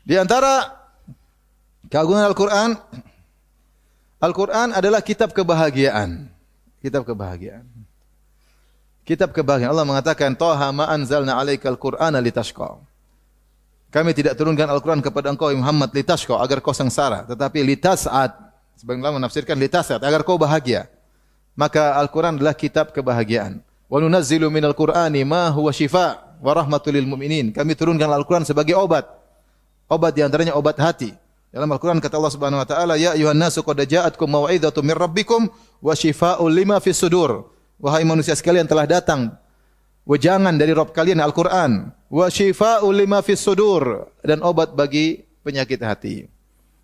Di antara keagungan Al-Qur'an, Al-Qur'an adalah kitab kebahagiaan. Kitab kebahagiaan. Kitab kebahagiaan. Allah mengatakan, "Taha ma anzalna 'alaikal Qur'ana litashqa." Kami tidak turunkan Al-Qur'an kepada engkau Muhammad litashqa, agar kau sengsara, tetapi litas'ad. Sebagian ulama menafsirkan litas'ad, agar kau bahagia. Maka Al-Qur'an adalah kitab kebahagiaan. Wa nunazzilu minal Qur'ani ma huwa shifaa wa rahmatul lil mu'minin. Kami turunkan Al-Qur'an sebagai obat. Obat di antaranya obat hati. Dalam Al-Qur'an kata Allah Subhanahu wa taala, "Ya ayuhan nasu qad ja'atkum mau'izatun mir rabbikum wa shifaa'un lima fis sudur." Wahai manusia sekalian, telah datang wejangan dari Rabb kalian Al-Qur'an, wa shifaa'un lima fis sudur, dan obat bagi penyakit hati.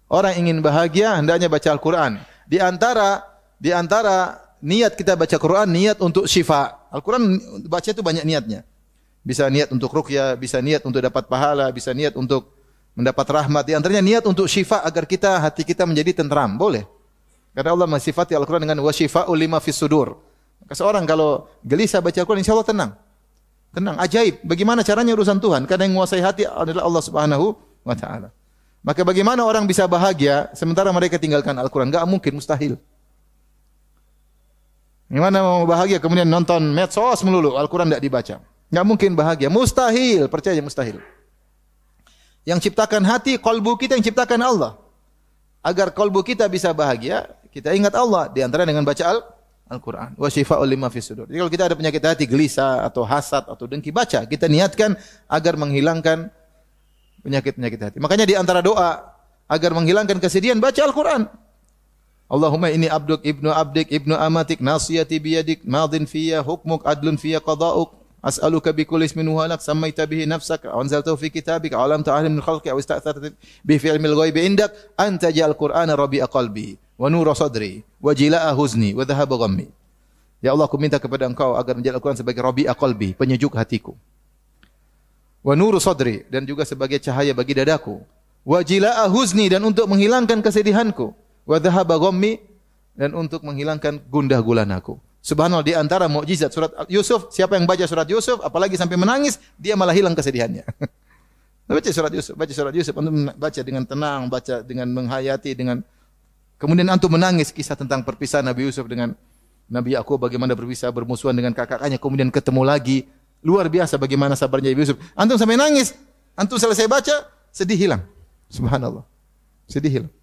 Orang ingin bahagia hendaknya baca Al-Qur'an. Di antara niat kita baca Quran, niat untuk syifa. Al-Quran baca itu banyak niatnya. Bisa niat untuk ruqyah, bisa niat untuk dapat pahala, bisa niat untuk mendapat rahmat. Di antaranya niat untuk syifa agar hati kita menjadi tentram. Boleh. Karena Allah mensifati Al-Quran dengan wa syifa'u lima fis sudur. Maka seorang kalau gelisah baca Al-Quran, insya Allah tenang. Tenang, ajaib. Bagaimana caranya urusan Tuhan? Karena yang menguasai hati adalah Allah Subhanahu wa ta'ala. Maka bagaimana orang bisa bahagia sementara mereka tinggalkan Al-Quran? Enggak mungkin, mustahil. Gimana mau bahagia kemudian nonton medsos melulu, Al-Quran tidak dibaca? Enggak mungkin bahagia, mustahil, percaya mustahil. Yang ciptakan hati, kalbu kita yang ciptakan Allah. Agar kalbu kita bisa bahagia, kita ingat Allah di antara dengan baca Al-Quran. Wa syifa'ul lima fis sudur. Jadi kalau kita ada penyakit hati, gelisah atau hasad atau dengki, baca. Kita niatkan agar menghilangkan penyakit-penyakit hati. Makanya di antara doa agar menghilangkan kesedihan, baca Al-Quran. Allahumma inni abduk ibnu abdik ibnu amatik nasiyati biyadik madin fiyya hukmuk adlun fiyya qada'uk as'aluka bi kulli ismin huwa lak sammaita bihi nafsaka wa anzaltahu fi kitabika aw lam ta'lam min khalqi aw ista'tharta bi fi ilmil ghaibi indak anta ja'al qur'ana rabi'a qalbi wa nura sadri wa jila'a huzni wa dhahaba ghammi. Ya Allah, aku minta kepada Engkau agar menjadikan Al-Quran sebagai rabi'a qalbi, penyejuk hatiku. Wa nuru sadri, dan juga sebagai cahaya bagi dadaku. Wa jila'a huzni, dan untuk menghilangkan kesedihanku. Wa dhahaba ghammi, dan untuk menghilangkan gundah gulanaku. Subhanallah, di antara mukjizat surat Yusuf, siapa yang baca surat Yusuf apalagi sampai menangis, dia malah hilang kesedihannya. Baca surat Yusuf, antum baca dengan tenang, baca dengan menghayati, dengan kemudian antum menangis kisah tentang perpisahan Nabi Yusuf dengan Nabi Yakub, bagaimana berpisah bermusuhan dengan kakaknya, kemudian ketemu lagi. Luar biasa bagaimana sabarnya Nabi Yusuf. Antum sampai nangis, antum selesai baca, sedih hilang. Subhanallah. Sedih hilang.